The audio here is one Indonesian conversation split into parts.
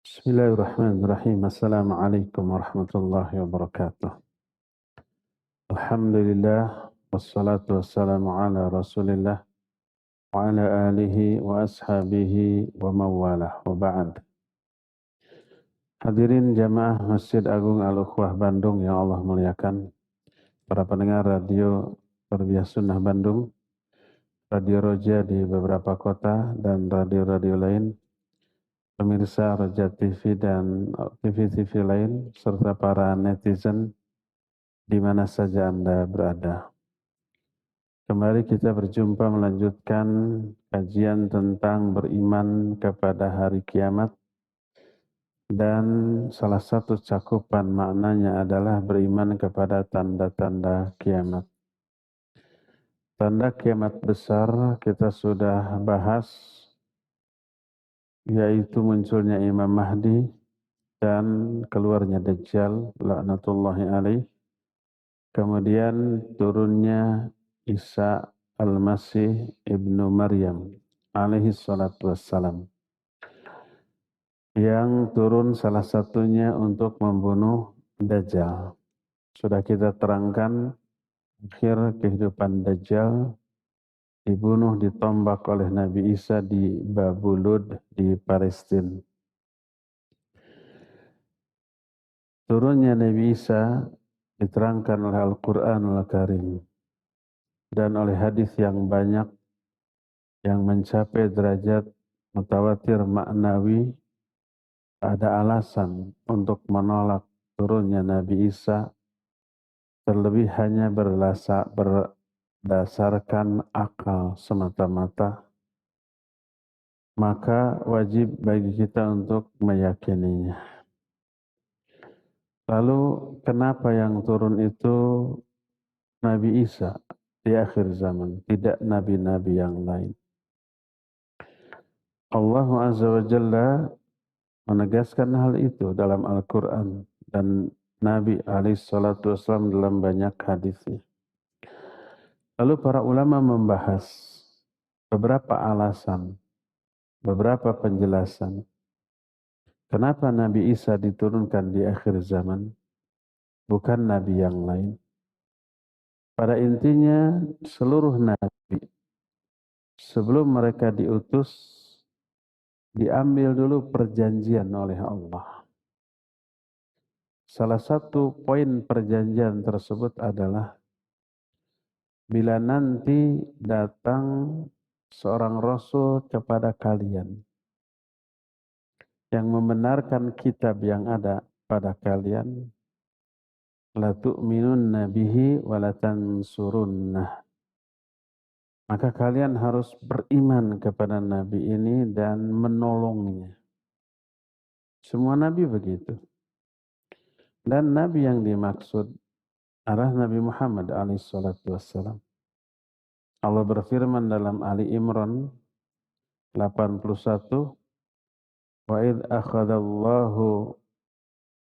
Bismillahirrahmanirrahim. Assalamualaikum warahmatullahi wabarakatuh. Alhamdulillah wassalatu wassalamu ala Rasulillah wa ala alihi wa ashabihi wa mawalah wa ba'd. Hadirin jamaah Masjid Agung Al-Ukhwah Bandung yang Allah muliakan, para pendengar radio Tarbiyah Sunnah Bandung, Radio Roja di beberapa kota dan radio-radio lain, pemirsa Roja TV dan TV-TV lain, serta para netizen di mana saja Anda berada. Kembali kita berjumpa melanjutkan kajian tentang beriman kepada hari kiamat, dan salah satu cakupan maknanya adalah beriman kepada tanda-tanda kiamat. Tanda kiamat besar kita sudah bahas, yaitu munculnya Imam Mahdi dan keluarnya Dajjal laknatullahi alaih. Kemudian turunnya Isa Al-Masih Ibnu Maryam alaihi salatu wassalam, yang turun salah satunya untuk membunuh Dajjal. Sudah kita terangkan akhir kehidupan Dajjal, dibunuh, ditombak oleh Nabi Isa di Babulud di Palestina. Turunnya Nabi Isa diterangkan oleh Al-Quranul Karim dan oleh hadis yang banyak yang mencapai derajat mutawatir maknawi. Ada alasan untuk menolak turunnya Nabi Isa, terlebih hanya berdasarkan akal semata-mata, maka wajib bagi kita untuk meyakininya. Lalu kenapa yang turun itu Nabi Isa di akhir zaman, tidak nabi-nabi yang lain? Allah Azza wa Jalla menegaskan hal itu dalam Al-Quran dan Nabi SAW dalam banyak hadisnya. Lalu para ulama membahas beberapa alasan, beberapa penjelasan kenapa Nabi Isa diturunkan di akhir zaman, bukan Nabi yang lain. Pada intinya seluruh Nabi sebelum mereka diutus, diambil dulu perjanjian oleh Allah. Salah satu poin perjanjian tersebut adalah bila nanti datang seorang Rasul kepada kalian yang membenarkan kitab yang ada pada kalian, la tu'minunna bihi wa la tansurunnah. Maka kalian harus beriman kepada Nabi ini dan menolongnya. Semua Nabi begitu. Dan Nabi yang dimaksud adalah Nabi Muhammad SAW. Allah berfirman dalam Ali Imran 81, wa idh akhadallahu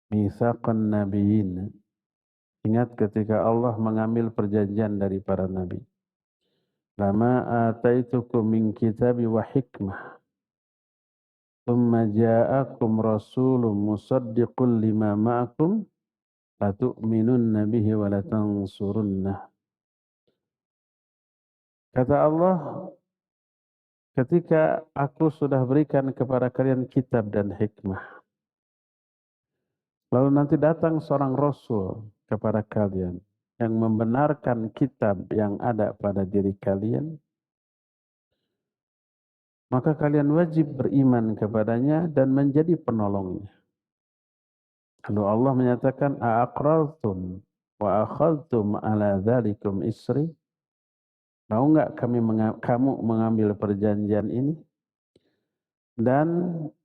mitsaqan nabiyyin. Ingat ketika Allah mengambil perjanjian dari para nabi. Lama ataitukum min kitabi wa hikmah. Thumma ja'akum rasulun musaddiqun lima ma'akum. Latu'minunna bihi wa latansurunnah. Kata Allah, ketika aku sudah berikan kepada kalian kitab dan hikmah, lalu nanti datang seorang Rasul kepada kalian yang membenarkan kitab yang ada pada diri kalian, maka kalian wajib beriman kepadanya dan menjadi penolongnya. Lalu Allah menyatakan, a'aqrartum wa akhadtum ala dzalikum isri. Mau enggak kamu mengambil perjanjian ini? Dan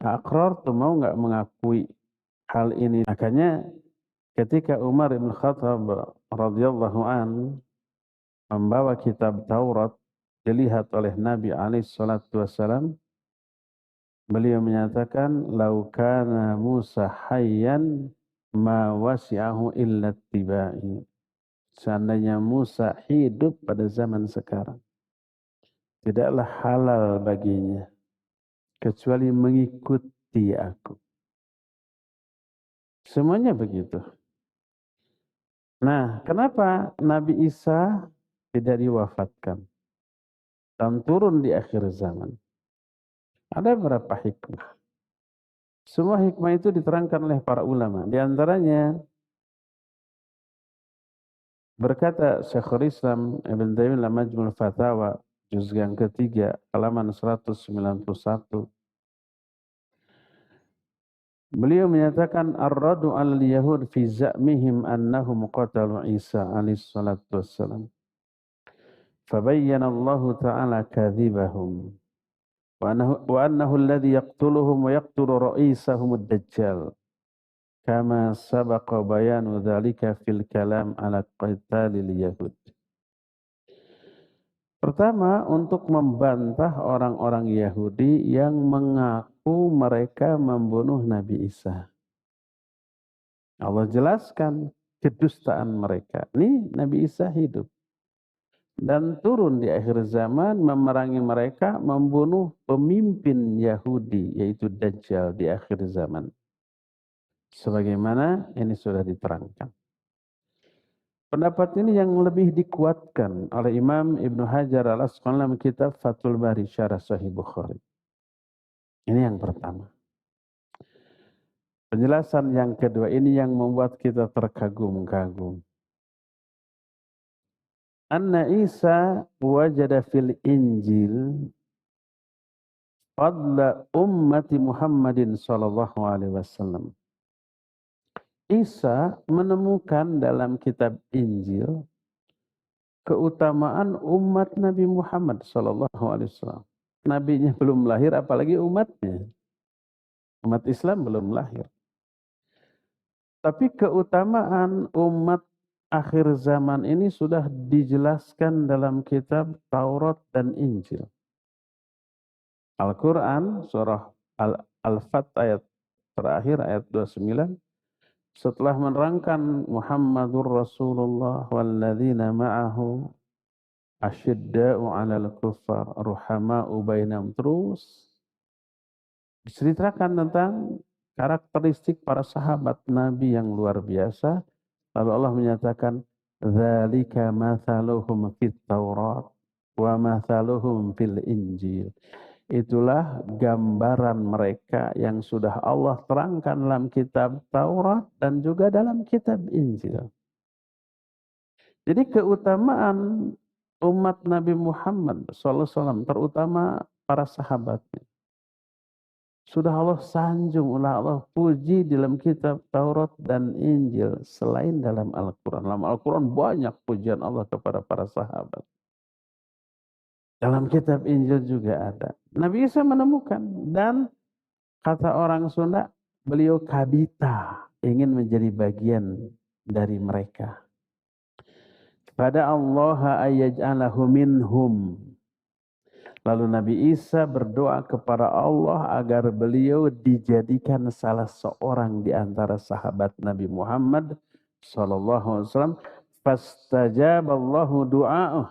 a'aqrartum, mau enggak mengakui hal ini? Makanya ketika Umar bin Khattab radhiyallahu an membawa kitab Taurat dilihat oleh Nabi alaihi salatu wasallam, beliau menyatakan, "Lau kana Musa hayyan ma wasi'ahu illa ittiba'i." Seandainya Musa hidup pada zaman sekarang, tidaklah halal baginya kecuali mengikuti aku. Semuanya begitu. Nah, kenapa Nabi Isa tidak diwafatkan dan turun di akhir zaman? Ada beberapa hikmah. Semua hikmah itu diterangkan oleh para ulama. Di antaranya berkata Syekhul Islam Ibn Taimiyah dalam Majmu' Fatawa juz yang ketiga halaman 191. Beliau menyatakan ar-radu 'alal yahud fi za'mihim annahum qatalu Isa alaihi salatu wassalam. Fabayyana Allah ta'ala kadhibahum wa annahu alladhi yaqtuluhum wa yaqtulu ra'isahum ad-dajjal. Kama sabaqa bayanu dzalika fil kalam ala qitalil yahud. Pertama, untuk membantah orang-orang Yahudi yang mengaku mereka membunuh Nabi Isa. Allah jelaskan kedustaan mereka. Ini Nabi Isa hidup dan turun di akhir zaman memerangi mereka, membunuh pemimpin Yahudi yaitu Dajjal di akhir zaman. Sebagaimana ini sudah diterangkan. Pendapat ini yang lebih dikuatkan oleh Imam Ibnu Hajar al-Asqalani dalam kitab Fathul Bari Syarah Sahih Bukhari. Ini yang pertama. Penjelasan yang kedua ini yang membuat kita terkagum-kagum. Anna Isa wajada fil Injil fadla ummati Muhammadin sallallahu alaihi wasallam. Isa menemukan dalam kitab Injil keutamaan umat Nabi Muhammad sallallahu alaihi wasallam. Nabinya belum lahir apalagi umatnya. Umat Islam belum lahir. Tapi keutamaan umat akhir zaman ini sudah dijelaskan dalam kitab Taurat dan Injil. Al-Quran surah Al-Fat ayat terakhir ayat 29 setelah menerangkan Muhammadur Rasulullah walladzina ma'ahu asyidda'u 'alal kuffar ruhama'u bainahum, terus diceritakan tentang karakteristik para sahabat Nabi yang luar biasa. Lalu Allah menyatakan dzalika mathaluhum fit Taurat wa mathaluhum fil Injil. Itulah gambaran mereka yang sudah Allah terangkan dalam kitab Taurat dan juga dalam kitab Injil. Jadi keutamaan umat Nabi Muhammad SAW, terutama para sahabatnya, sudah Allah sanjung, Allah puji dalam kitab Taurat dan Injil selain dalam Al-Quran. Dalam Al-Quran banyak pujian Allah kepada para sahabat. Dalam kitab Injil juga ada. Nabi Isa menemukan dan kata orang Sunda, beliau kabita, ingin menjadi bagian dari mereka. Pada Allah ayyaj'alahu minhum. Lalu Nabi Isa berdoa kepada Allah agar beliau dijadikan salah seorang di antara sahabat Nabi Muhammad sallallahu alaihi wasallam. Fastajaballahu du'a'ah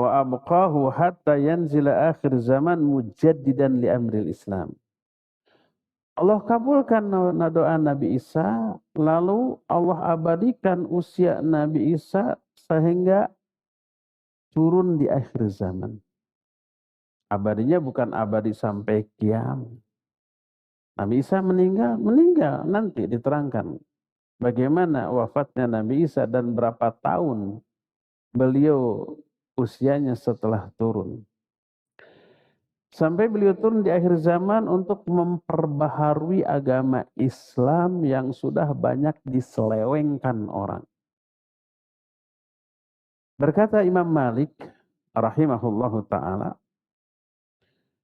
wa abqahu hatta yanzila akhir zaman mujaddidan li amril Islam. Allah kabulkan doa Nabi Isa, lalu Allah abadikan usia Nabi Isa sehingga turun di akhir zaman. Abadinya bukan abadi sampai kiamat. Nabi Isa meninggal nanti diterangkan bagaimana wafatnya Nabi Isa dan berapa tahun beliau usianya setelah turun. Sampai beliau turun di akhir zaman untuk memperbaharui agama Islam yang sudah banyak diselewengkan orang. Berkata Imam Malik rahimahullahu ta'ala,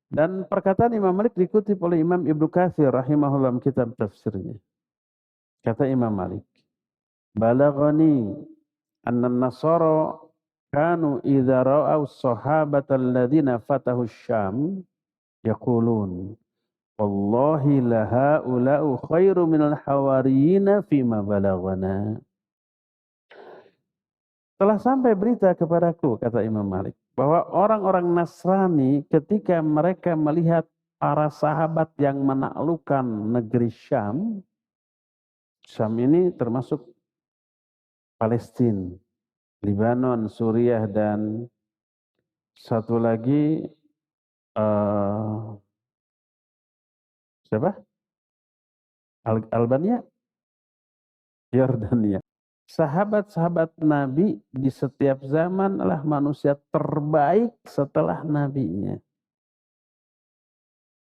dan perkataan Imam Malik dikutip oleh Imam Ibnu Katsir rahimahullah dalam kitab tafsirnya. Kata Imam Malik, balaghani anna an-nasara kanu idza ra'aw as-sahabata alladziina fatahu asy-Syam yaqulun wallahi la haula'u khairu minal hawariyina fima balaghana. Telah sampai berita kepadaku, kata Imam Malik, bahwa orang-orang Nasrani ketika mereka melihat para sahabat yang menaklukkan negeri Syam, Syam ini termasuk Palestina, Lebanon, Suriah, dan satu lagi siapa? Albania, Yordania. Sahabat-sahabat Nabi di setiap zaman adalah manusia terbaik setelah nabinya.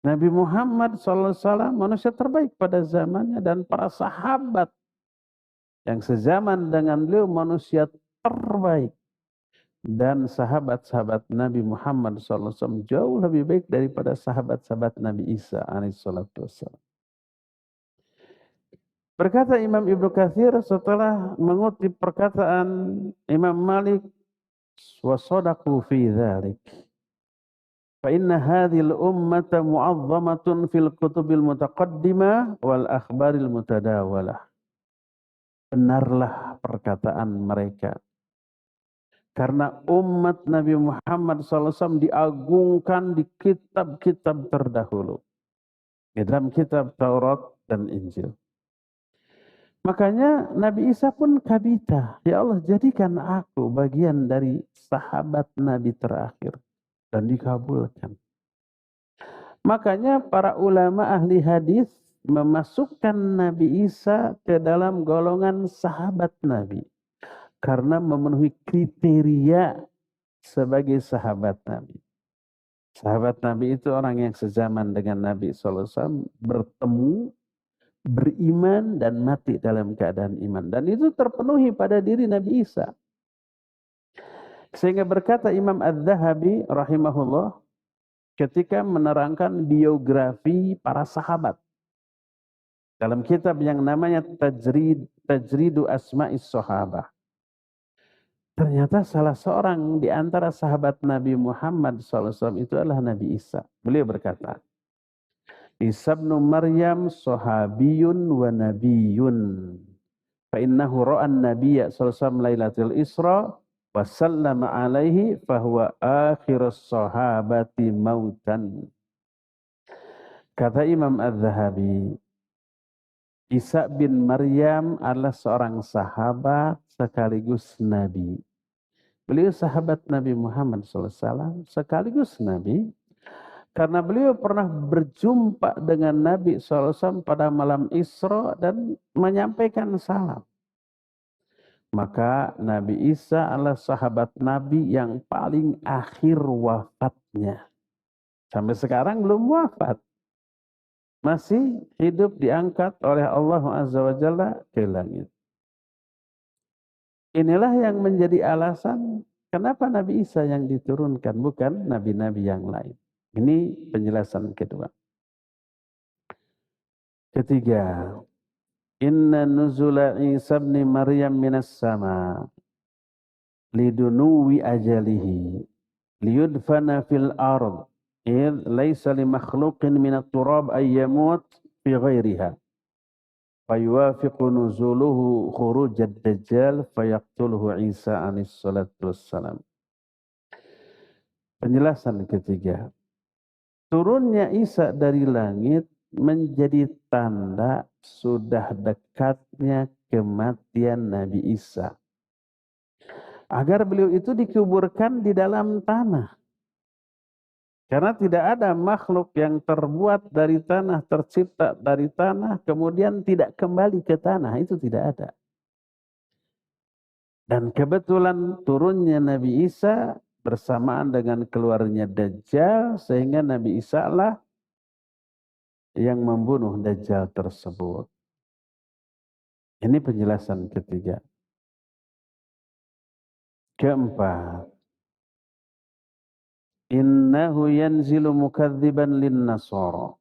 Nabi Muhammad SAW manusia terbaik pada zamannya, dan para sahabat yang sezaman dengan beliau manusia terbaik. Dan sahabat-sahabat Nabi Muhammad SAW jauh lebih baik daripada sahabat-sahabat Nabi Isa alaihissalam. Berkata Imam Ibnu Katsir setelah mengutip perkataan Imam Malik, wa sadaqu fi dzalik. Fa inna hadhil ummata mu'azzamatun fil kutubil mutaqaddimah wal akhbaril mutadawalah. Benarlah perkataan mereka. Karena umat Nabi Muhammad SAW diagungkan di kitab-kitab terdahulu. Di dalam kitab Taurat dan Injil. Makanya Nabi Isa pun kabita. Ya Allah, jadikan aku bagian dari sahabat Nabi terakhir. Dan dikabulkan. Makanya para ulama ahli hadis memasukkan Nabi Isa ke dalam golongan sahabat Nabi. Karena memenuhi kriteria sebagai sahabat Nabi. Sahabat Nabi itu orang yang sezaman dengan Nabi SAW, bertemu, beriman, dan mati dalam keadaan iman. Dan itu terpenuhi pada diri Nabi Isa. Sehingga berkata Imam Az-Zahabi rahimahullah ketika menerangkan biografi para sahabat. Dalam kitab yang namanya Tajridu Asma'is Sahabah. Ternyata salah seorang di antara sahabat Nabi Muhammad SAW itu adalah Nabi Isa. Beliau berkata, Isa bin Maryam sahabiyun wa nabiyun. Fa innahu ra'an nabiyya sallallahu lailatul Isra wa sallama alaihi fahuwa akhirus sahabati mautan. Kata Imam Az-Zahabi, Isa bin Maryam adalah seorang sahabat sekaligus nabi. Beliau sahabat Nabi Muhammad SAW sekaligus nabi. Karena beliau pernah berjumpa dengan Nabi SAW pada malam Isra dan menyampaikan salam. Maka Nabi Isa adalah sahabat Nabi yang paling akhir wafatnya. Sampai sekarang belum wafat. Masih hidup diangkat oleh Allah Azza wa Jalla ke langit. Inilah yang menjadi alasan kenapa Nabi Isa yang diturunkan, bukan nabi-nabi yang lain. Ini penjelasan kedua. Ketiga, inna nuzula Isa bin Maryam minas sama lidunuwi ajalihi liyudfana fil ard id laysa li makhluqin minat turab ay yamut fi ghairiha fayuwafiqu nuzuluhu khurujad dajjal fayaqtuluhu Isa alaihi salatu wassalam. Penjelasan ketiga, turunnya Isa dari langit menjadi tanda sudah dekatnya kematian Nabi Isa. Agar beliau itu dikuburkan di dalam tanah. Karena tidak ada makhluk yang terbuat dari tanah, tercipta dari tanah, kemudian tidak kembali ke tanah. Itu tidak ada. Dan kebetulan turunnya Nabi Isa bersamaan dengan keluarnya Dajjal, sehingga Nabi Isa lah yang membunuh Dajjal tersebut. Ini penjelasan ketiga. Keempat, innahu yanzilu mukadziban lin-nasara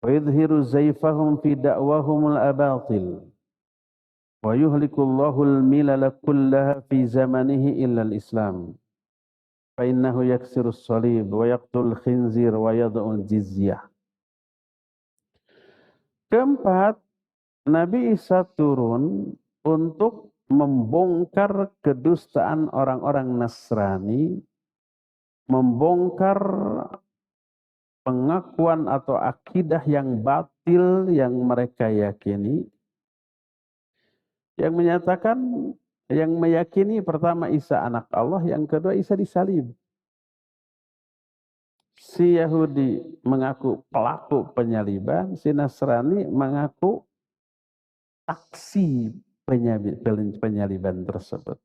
wa yudhiru zayfahum fi da'wahumul abatil wa yuhlikullahu al-milala kullaha fi zamanihi illa al-islam fa innahu yaksirus salib wa yaqtul khinzir wa yad'ul jizyah. Keempat, Nabi Isa turun untuk membongkar kedustaan orang-orang Nasrani, membongkar pengakuan atau akidah yang batil yang mereka yakini, Yang menyatakan, yang meyakini pertama Isa anak Allah, yang kedua Isa disalib. Si Yahudi mengaku pelaku penyaliban, si Nasrani mengaku saksi penyaliban tersebut.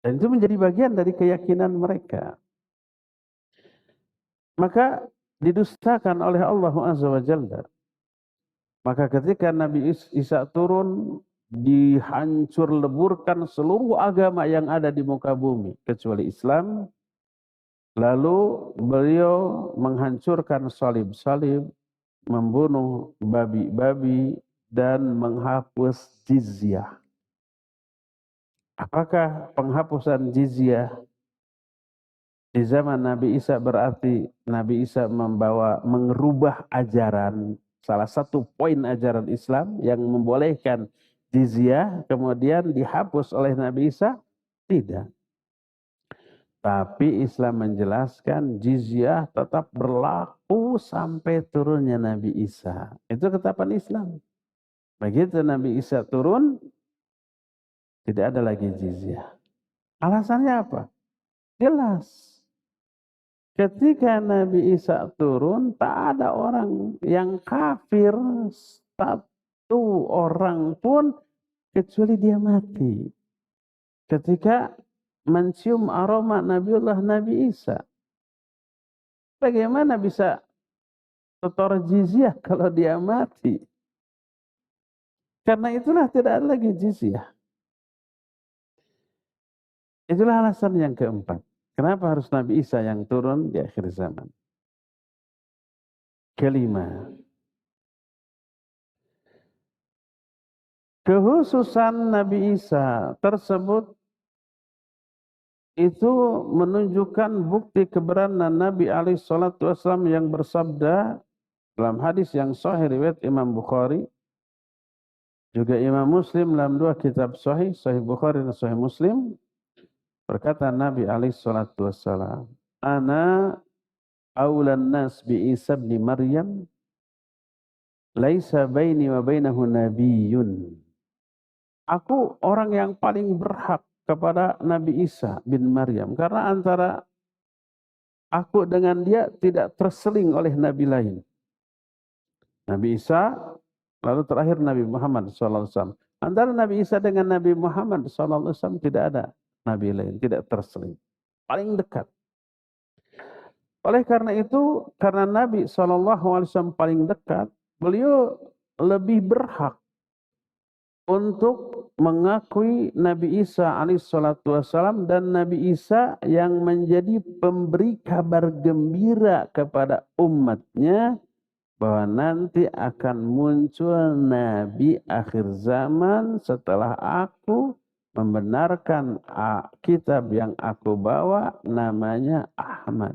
Dan itu menjadi bagian dari keyakinan mereka. Maka didustakan oleh Allah Azza wa Jalla. Maka ketika Nabi Isa turun, dihancur leburkan seluruh agama yang ada di muka bumi kecuali Islam. Lalu beliau menghancurkan salib-salib, membunuh babi-babi, dan menghapus jizyah. Apakah penghapusan jizyah di zaman Nabi Isa berarti Nabi Isa merubah ajaran, salah satu poin ajaran Islam yang membolehkan jizyah kemudian dihapus oleh Nabi Isa? Tidak. Tapi Islam menjelaskan jizyah tetap berlaku sampai turunnya Nabi Isa. Itu ketetapan Islam. Begitu Nabi Isa turun, tidak ada lagi jizyah. Alasannya apa? Jelas. Ketika Nabi Isa turun, tak ada orang yang kafir, satu orang pun, kecuali dia mati. Ketika mencium aroma Nabiullah Nabi Isa. Bagaimana bisa setor jizyah kalau dia mati? Karena itulah tidak ada lagi jizyah. Itulah alasan yang keempat. Kenapa harus Nabi Isa yang turun di akhir zaman? Kelima, kehususan Nabi Isa tersebut itu menunjukkan bukti kebenaran Nabi SAW yang bersabda dalam hadis yang sahih riwayat Imam Bukhari, juga Imam Muslim dalam dua kitab sahih, Sahih Bukhari dan Sahih Muslim. Berkata Nabi SAW, "Ana awlan nas bi Isa bin Maryam, laisa baini wa bainahu nabiyyun." Aku orang yang paling berhak kepada Nabi Isa bin Maryam, karena antara aku dengan dia tidak terseling oleh nabi lain. Nabi Isa, lalu terakhir Nabi Muhammad SAW. Antara Nabi Isa dengan Nabi Muhammad SAW tidak ada nabi lain, tidak terseling. Paling dekat. Oleh karena itu, karena Nabi SAW paling dekat, beliau lebih berhak untuk mengakui Nabi Isa alaihissalam dan Nabi Isa yang menjadi pemberi kabar gembira kepada umatnya bahwa nanti akan muncul Nabi akhir zaman setelah aku, membenarkan kitab yang aku bawa, namanya Ahmad.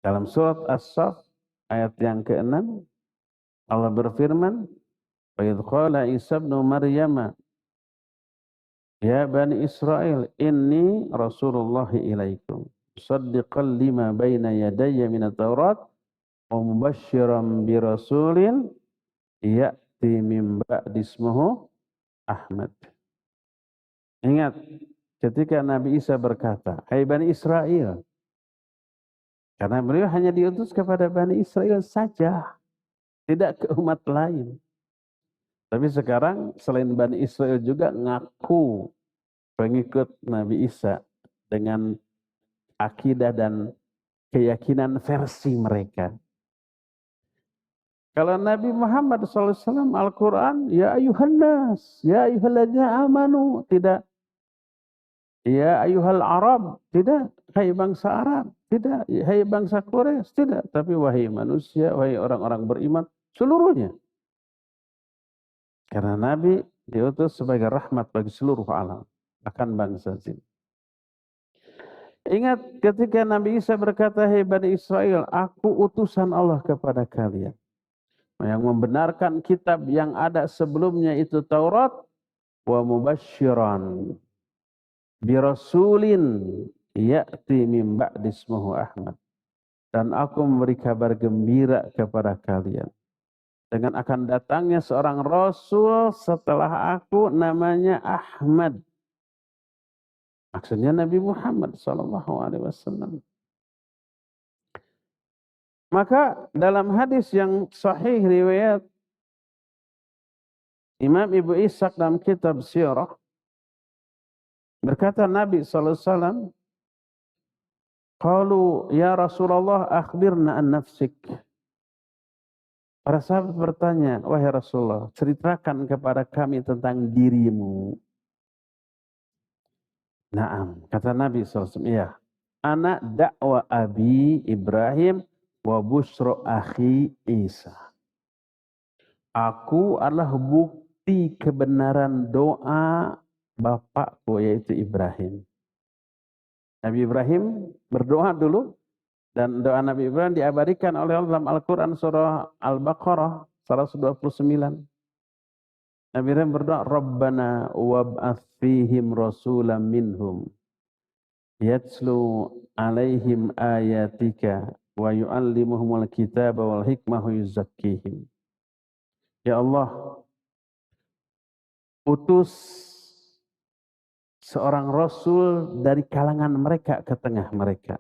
Dalam surat As-Saff ayat yang ke-6 Allah berfirman, "Wa idh qala Isa ibnu Maryam ya bani Israil inni rasulullah ilaikum musaddiqan lima baina yadayya minat Taurat wa mubasysyiran bi rasulin ya'ti min ba'di ismuhu Ahmad." Ingat ketika Nabi Isa berkata, "Hai Bani Israel," karena beliau hanya diutus kepada Bani Israel saja, tidak ke umat lain. Tapi sekarang selain Bani Israel juga ngaku pengikut Nabi Isa dengan akidah dan keyakinan versi mereka. Kalau Nabi Muhammad SAW Al-Quran, ya ayuhan nas, ya ayuhalladzina amanu, tidak. Ya ayuhal Arab, tidak. Hai bangsa Arab, tidak. Hai bangsa Quraisy, tidak. Tapi wahai manusia, wahai orang-orang beriman, seluruhnya. Karena Nabi diutus sebagai rahmat bagi seluruh alam, bahkan bangsa jin. Ingat ketika Nabi Isa berkata, "Hai Bani Israel, aku utusan Allah kepada kalian." Yang membenarkan kitab yang ada sebelumnya itu Taurat, wa mubasysyiran bi rasulin ya'ti min ba'di ismuhu Ahmad. Dan aku memberi kabar gembira kepada kalian dengan akan datangnya seorang Rasul setelah aku namanya Ahmad. Maksudnya Nabi Muhammad SAW. Maka dalam hadis yang sahih riwayat Imam Ibnu Ishaq dalam kitab Sirah, berkata Nabi SAW, qalu ya Rasulullah akhbirna an nafsik. Para sahabat bertanya, wahai Rasulullah, ceritakan kepada kami tentang dirimu. Naam, kata Nabi SAW, ya. Anak dakwa abi Ibrahim wa busro akhi Isa. Aku adalah bukti kebenaran doa bapakku yaitu Ibrahim. Nabi Ibrahim berdoa dulu, dan doa Nabi Ibrahim diabadikan oleh Allah dalam Al-Quran surah Al-Baqarah 129. Nabi Ibrahim berdoa, Rabbana wab'ath fihim rasulam minhum yatslu alaihim ayatika wa yu'allimuhumul kitaba wal hikmah wa yuzakkihim. Ya Allah, utus seorang rasul dari kalangan mereka ke tengah mereka,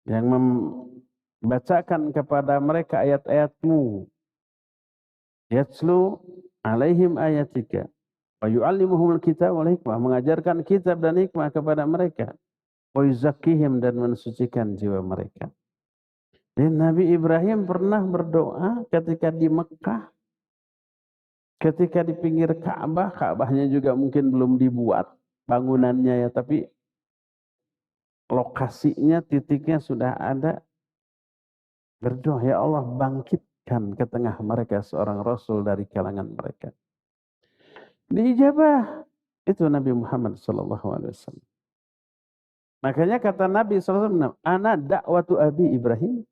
yang membacakan kepada mereka ayat-ayat-Mu. Yatslu alaihim ayatika wa yu'allimuhumul kitab wal hikmah, mengajarkan kitab dan hikmah kepada mereka. Wa yuzakkihim, dan mensucikan jiwa mereka. Dan Nabi Ibrahim pernah berdoa ketika di Mekah, ketika di pinggir Ka'bah. Ka'bahnya juga mungkin belum dibuat bangunannya ya, tapi lokasinya, titiknya sudah ada. Berdoa, ya Allah bangkitkan ke tengah mereka seorang Rasul dari kalangan mereka. Diijabah itu Nabi Muhammad SAW. Makanya kata Nabi SAW, ana dakwatu abi Ibrahim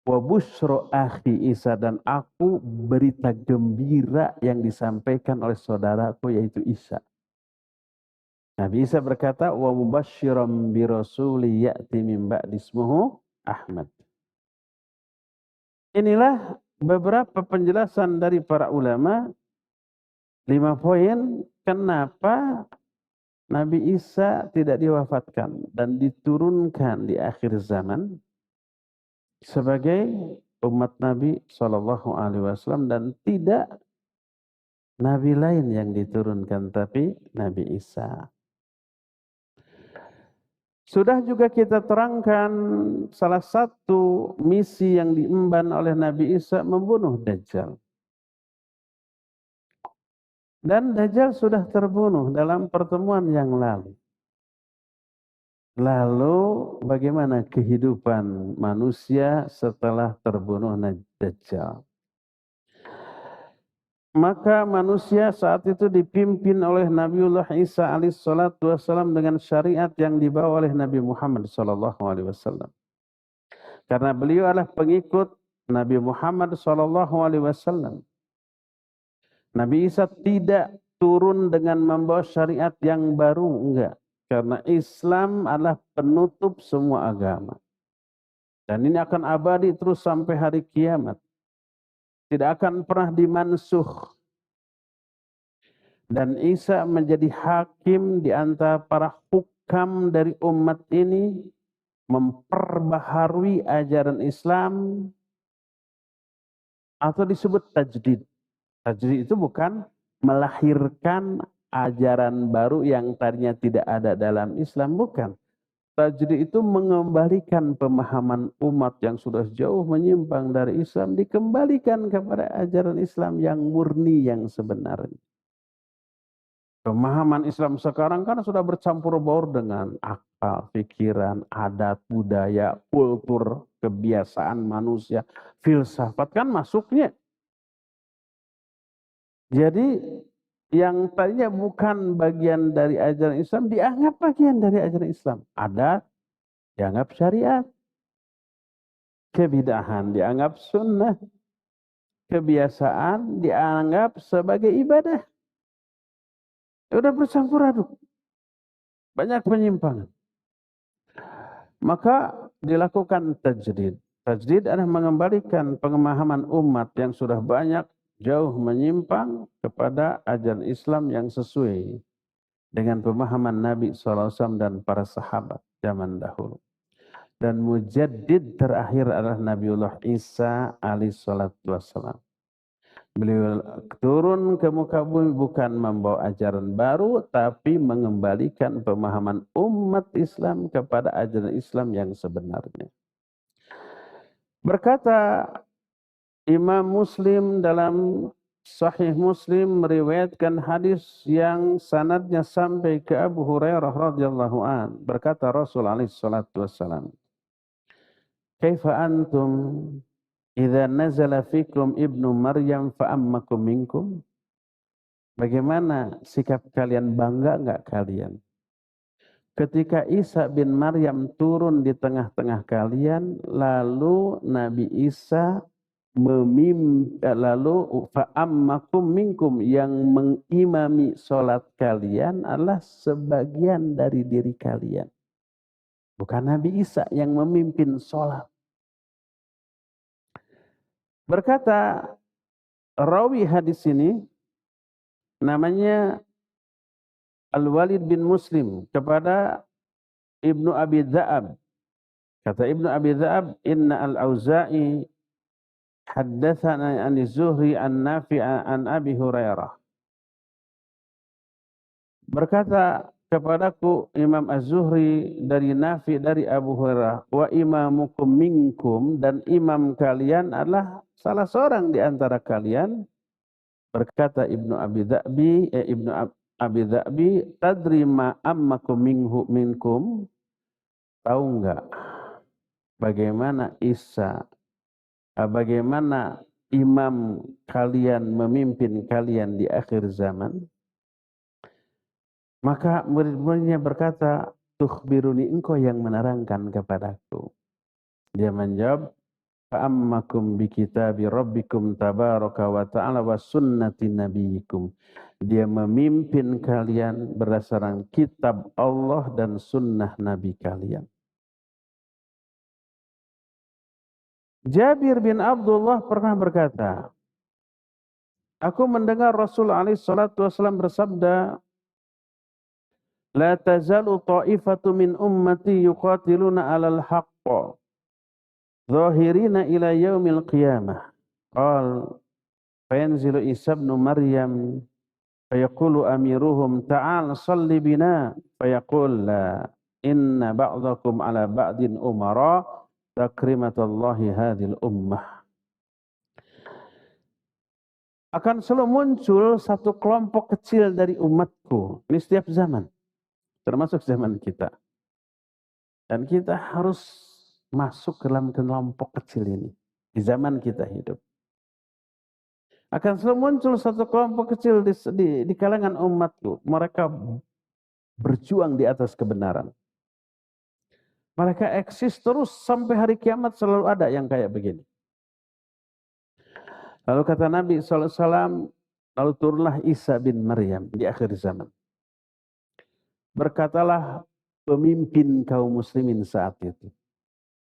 wa busyra akhi Isa, dan aku berita gembira yang disampaikan oleh saudaraku yaitu Isa. Nabi Isa berkata, wa mubasysyiran bi rasuli ya'ti min ba'di ismuhu Ahmad. Inilah beberapa penjelasan dari para ulama, 5 poin kenapa Nabi Isa tidak diwafatkan dan diturunkan di akhir zaman sebagai umat Nabi SAW, dan tidak Nabi lain yang diturunkan, tapi Nabi Isa. Sudah juga kita terangkan salah satu misi yang diemban oleh Nabi Isa, membunuh Dajjal. Dan Dajjal sudah terbunuh dalam pertemuan yang lalu. Lalu bagaimana kehidupan manusia setelah terbunuh Dajjal? Maka manusia saat itu dipimpin oleh Nabiullah Isa alaihissalatu wassalam dengan syariat yang dibawa oleh Nabi Muhammad sallallahu alaihi wasallam. Karena beliau adalah pengikut Nabi Muhammad sallallahu alaihi wasallam. Nabi Isa tidak turun dengan membawa syariat yang baru, enggak. Karena Islam adalah penutup semua agama. Dan ini akan abadi terus sampai hari kiamat. Tidak akan pernah dimansuh. Dan Isa menjadi hakim di antara para hukam dari umat ini, memperbaharui ajaran Islam, atau disebut tajdid. Tajdid itu bukan melahirkan ajaran baru yang tadinya tidak ada dalam Islam, bukan. Tajdid itu mengembalikan pemahaman umat yang sudah jauh menyimpang dari Islam, dikembalikan kepada ajaran Islam yang murni, yang sebenarnya. Pemahaman Islam sekarang kan sudah bercampur baur dengan akal, pikiran, adat, budaya, kultur, kebiasaan manusia, filsafat kan masuknya. Jadi yang tadinya bukan bagian dari ajaran Islam dianggap bagian dari ajaran Islam. Adat dianggap syariat. Kebidahan dianggap sunnah. Kebiasaan dianggap sebagai ibadah. Sudah bercampur aduk. Banyak penyimpangan. Maka dilakukan tajdid. Tajdid adalah mengembalikan pemahaman umat yang sudah banyak jauh menyimpang kepada ajaran Islam yang sesuai dengan pemahaman Nabi SAW dan para sahabat zaman dahulu. Dan mujaddid terakhir adalah Nabiullah Isa alaihi salatu wassalam. Beliau turun ke muka bumi bukan membawa ajaran baru, tapi mengembalikan pemahaman umat Islam kepada ajaran Islam yang sebenarnya. Berkata Imam Muslim dalam Sahih Muslim meriwayatkan hadis yang sanadnya sampai ke Abu Hurairah radhiyallahu an. Berkata Rasul alaihi salatu wassalam, "Kaifa antum idza nazala fikum ibnu Maryam fa ammakum minkum?" Bagaimana sikap kalian, bangga enggak kalian ketika Isa bin Maryam turun di tengah-tengah kalian, lalu Nabi Isa lalu fa'ammakum minkum, yang mengimami sholat kalian adalah sebagian dari diri kalian. Bukan Nabi Isa yang memimpin sholat. Berkata rawi hadis ini, namanya Al-Walid bin Muslim, kepada Ibnu Abi Dza'ab. Kata Ibnu Abi Dza'ab, inna al-Auza'i haddatsana an Zuhri an Nafi' an Abi Hurairah. Berkata kepadaku Imam Az-Zuhri dari Nafi' dari Abu Hurairah, wa imamukum minkum, dan imam kalian adalah salah seorang di antara kalian. Berkata Ibnu Abi Dza'bi, tadri ma ammakum minkum, tahu enggak bagaimana bagaimana imam kalian memimpin kalian di akhir zaman? Maka murid-muridnya berkata, tukhbiruni, engkau yang menerangkan kepadaku. Dia menjawab, fa'ammakum bi kitabi rabbikum tabaraka wa ta'ala wa sunnati nabiyikum. Dia memimpin kalian berdasarkan kitab Allah dan sunnah Nabi kalian. Jabir bin Abdullah pernah berkata, aku mendengar Rasul alaihi salatu wasallam bersabda, la tazalu ta'ifatu min ummati yuqatiluna 'alal haqq zahirina ila yaumil qiyamah. Qal fayanzilu Isa ibn Maryam fayaqulu amiruhum ta'al salli bina fayaqul la inna ba'dakum 'ala ba'din umara takrimatallahi hadhil ummah. Akan selalu muncul satu kelompok kecil dari umatku. Ini setiap zaman, termasuk zaman kita. Dan kita harus masuk ke dalam kelompok kecil ini di zaman kita hidup. Akan selalu muncul satu kelompok kecil di kalangan umatku. Mereka berjuang di atas kebenaran. Mereka eksis terus sampai hari kiamat, selalu ada yang kayak begini. Lalu kata Nabi SAW, lalu turunlah Isa bin Maryam di akhir zaman. Berkatalah pemimpin kaum muslimin saat itu.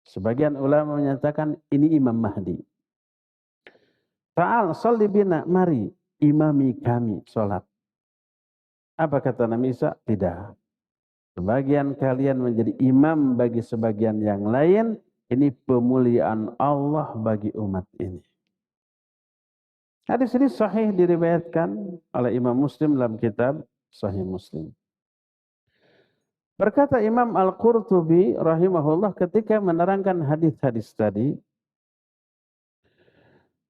Sebagian ulama menyatakan ini Imam Mahdi. Ta'al sholli bina, mari imami kami sholat. Apa kata Nabi Isa? Tidak. Sebagian kalian menjadi imam bagi sebagian yang lain. Ini pemuliaan Allah bagi umat ini. Hadis ini sahih diriwayatkan oleh Imam Muslim dalam kitab Sahih Muslim. Berkata Imam Al-Qurtubi rahimahullah ketika menerangkan hadis-hadis tadi,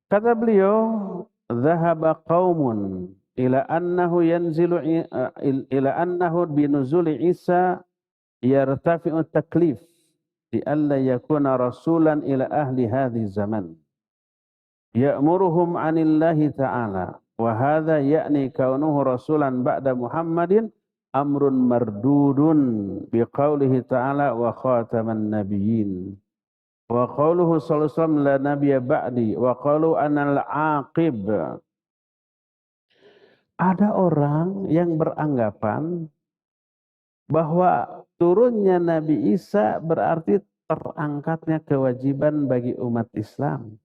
kata beliau, "Dhahaba qaumun ila annahu binuzuli Isa yartafi'u taklif li alla yakuna rasulan ila ahli hadhihi zaman. Ya'muruhum 'anillahi ta'ala wa hadha ya'ni kaunuhu rasulan ba'da Muhammadin amrun mardudun biqaulihi ta'ala wa khataman nabiyyin wa qauluhu sallallahu alaihi wasallam la nabiyya ba'di wa qaulu anal aqib." Ada orang yang beranggapan bahwa turunnya Nabi Isa berarti terangkatnya kewajiban bagi umat Islam.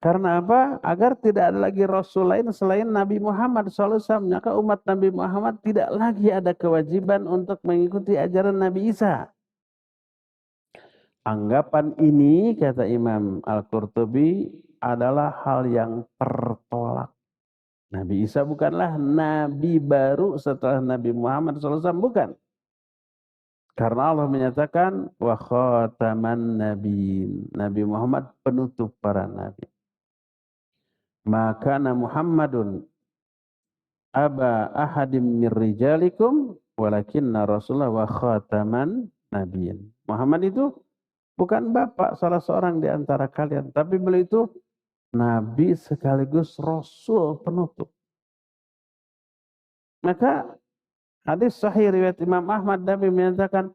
Karena apa? Agar tidak ada lagi Rasul lain selain Nabi Muhammad SAW. Maka umat Nabi Muhammad tidak lagi ada kewajiban untuk mengikuti ajaran Nabi Isa. Anggapan ini, kata Imam Al-Qurtubi, adalah hal yang tertolak. Nabi Isa bukanlah Nabi baru setelah Nabi Muhammad SAW. Bukan. Karena Allah menyatakan, wa khataman nabiin. Nabi Muhammad penutup para nabi. Maka Muhammadun aba ahadim min rijalikum walakinna rasulullah wa khataman nabiyin. Muhammad itu bukan bapak salah seorang di antara kalian, tapi beliau itu nabi sekaligus rasul penutup. Maka hadis sahih riwayat Imam Ahmad, Nabi menyatakan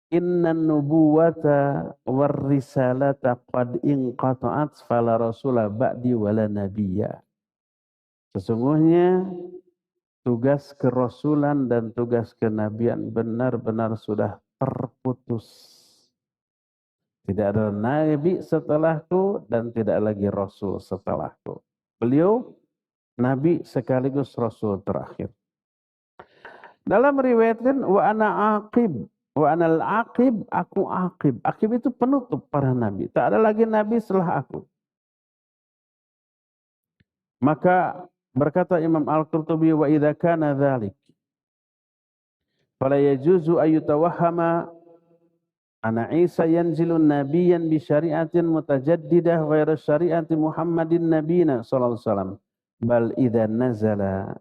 innan nubuwata war risalata qad inqata'at fala rasula ba'di wala nabiyya. Sesungguhnya tugas kerasulan dan tugas kenabian benar-benar sudah terputus. Tidak ada nabi setelahku dan tidak lagi rasul setelahku. Beliau nabi sekaligus rasul terakhir. Dalam riwayatkan wa ana aqib, wa anal aqib, aku aqib. Aqib itu penutup para nabi. Tak ada lagi nabi setelah aku. Maka berkata Imam Al-Qurtubi, wa idza kana dzalik fala yajuzu ayyutawahhama ana Isa yanzilun nabiyyan bi syari'atin mutajaddidah ghairu syari'ati Muhammadin nabiyina sallallahu alaihi wasallam. Bal idza nazala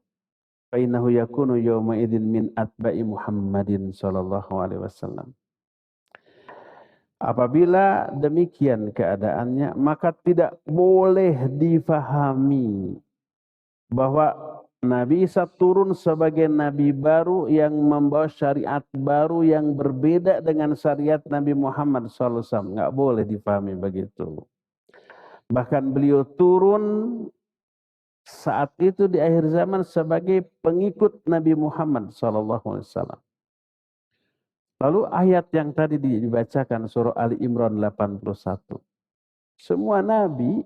fa innahu yakunu yawma idzin min atba'i Muhammadin sallallahu alaihi wasallam. Apabila demikian keadaannya, maka tidak boleh difahami bahwa Nabi Isa turun sebagai Nabi baru yang membawa syariat baru yang berbeda dengan syariat Nabi Muhammad SAW. Nggak boleh difahami begitu. Bahkan beliau turun saat itu di akhir zaman sebagai pengikut Nabi Muhammad SAW. Lalu ayat yang tadi dibacakan surah Ali Imran 81. Semua Nabi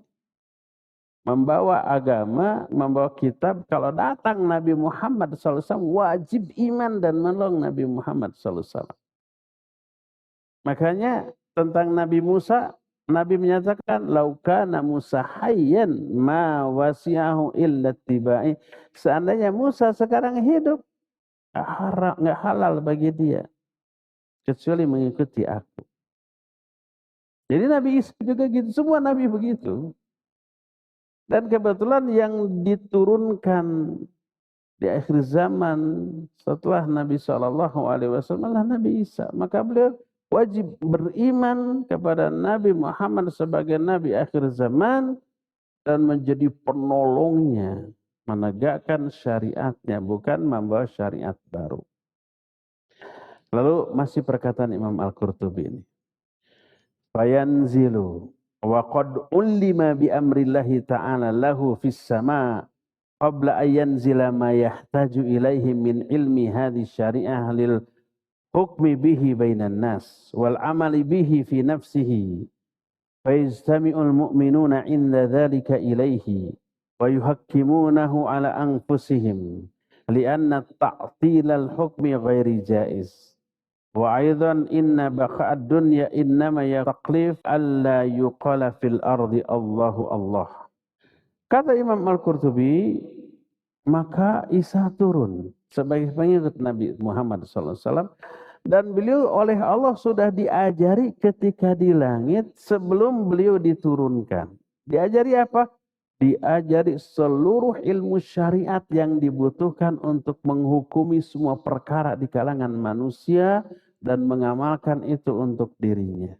membawa agama, membawa kitab. Kalau datang Nabi Muhammad SAW, wajib iman dan menolong Nabi Muhammad SAW. Makanya tentang Nabi Musa, Nabi menyatakan, laukana Musa hayyan ma wasi'ahu illa tibai. Seandainya Musa sekarang hidup, nggak halal bagi dia kecuali mengikuti aku. Jadi Nabi Isa juga gitu, semua Nabi begitu. Dan kebetulan yang diturunkan di akhir zaman setelah Nabi SAW adalah Nabi Isa. Maka beliau wajib beriman kepada Nabi Muhammad sebagai Nabi akhir zaman dan menjadi penolongnya, menegakkan syariatnya, bukan membawa syariat baru. Lalu masih perkataan Imam Al-Qurtubi ini. Fayanzilu wa qad ulima bi amrillahi ta'ala lahu fis sama' qabla an yanzila ma yahtaju ilaihi min ilmi hadhihi syari'ah lil hukmi bihi bainan nas wal amali bihi fi nafsihi fa yajtami'ul mu'minuna 'inda dhalika ilaihi wa yuhakkimunahu ala anfusihim li'anna ta'tilal hukmi ghairi jaiz. Wa aidan inna baqa'ad dunya innama yaqlif alla yuqala fil ardi Allahu Allah. Kata Imam Al-Qurtubi, maka Isa turun sebagai pengikut Nabi Muhammad SAW dan beliau oleh Allah sudah diajari ketika di langit sebelum beliau diturunkan. Diajari apa? Diajari seluruh ilmu syariat yang dibutuhkan untuk menghukumi semua perkara di kalangan manusia dan mengamalkan itu untuk dirinya.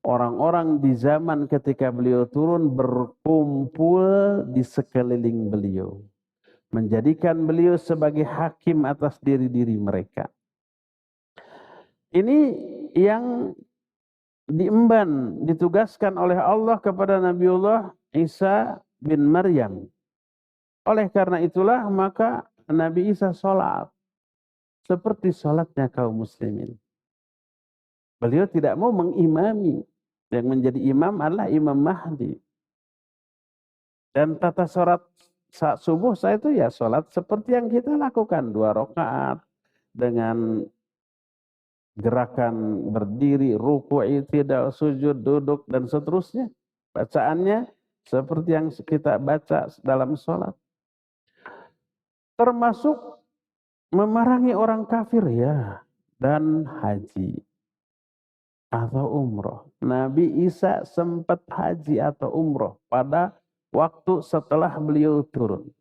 Orang-orang di zaman ketika beliau turun berkumpul di sekeliling beliau, menjadikan beliau sebagai hakim atas diri-diri mereka. Ini yang diemban, ditugaskan oleh Allah kepada Nabiullah Isa bin Maryam. Oleh karena itulah maka Nabi Isa sholat seperti sholatnya kaum muslimin. Beliau tidak mau mengimami. Yang menjadi imam adalah Imam Mahdi. Dan tata sholat saat subuh saya itu ya sholat seperti yang kita lakukan. 2 rakaat dengan gerakan berdiri, ruku', i'tidal, sujud, duduk, dan seterusnya. Bacaannya seperti yang kita baca dalam sholat. Termasuk memerangi orang kafir ya. Dan haji atau umroh. Nabi Isa sempat haji atau umroh pada waktu setelah beliau turun.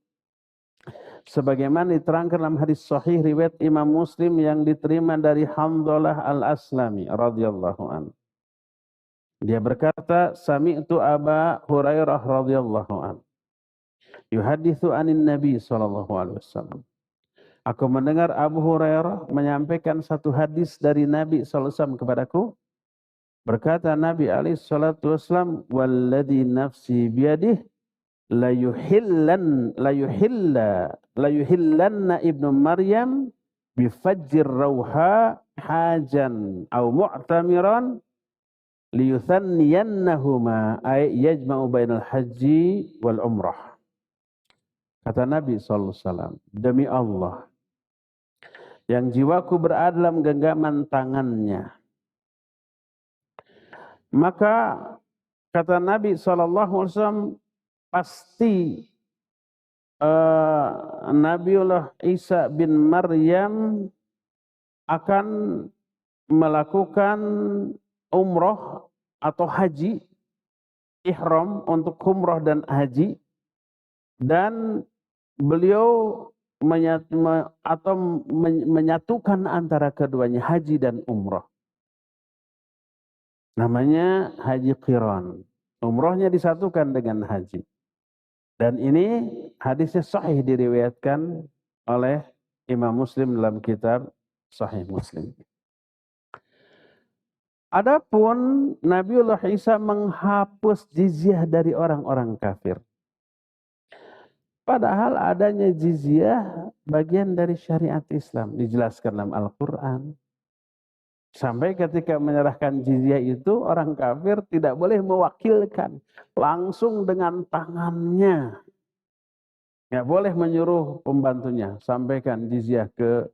Sebagaimana diterangkan dalam hadis sahih riwayat Imam Muslim yang diterima dari Hamdalah Al-Aslami radhiyallahu anhu. Dia berkata, sami'tu Aba Hurairah radhiyallahu anhu yuhaditsu anin Nabi sallallahu alaihi wasallam. Aku mendengar Abu Hurairah menyampaikan satu hadis dari Nabi sallallahu alaihi wasallam kepadaku. Berkata Nabi alaihi salatu wasallam, "Walladzi nafsi biyadihi la yuhillanna ibnu Maryam bi fajjir rauha hajan au mu'tamiran liyuthanniyannahuma ay yajma'u bainal haji wal umrah." Kata Nabi sallallahu alaihi wasallam, demi Allah yang jiwaku berada dalam genggaman tangannya, maka kata Nabi SAW, pasti Nabiullah Isa bin Maryam akan melakukan umroh atau haji, ihram untuk umroh dan haji, dan beliau menyatukan antara keduanya, haji dan umroh. Namanya haji qiran. Umrohnya disatukan dengan haji. Dan ini hadisnya sahih diriwayatkan oleh Imam Muslim dalam kitab Sahih Muslim. Adapun Nabiullah Isa menghapus jizyah dari orang-orang kafir. Padahal adanya jizyah bagian dari syariat Islam. Dijelaskan dalam Al-Quran. Sampai ketika menyerahkan jizyah itu, orang kafir tidak boleh mewakilkan. Langsung dengan tangannya. Nggak boleh menyuruh pembantunya. Sampaikan jizyah ke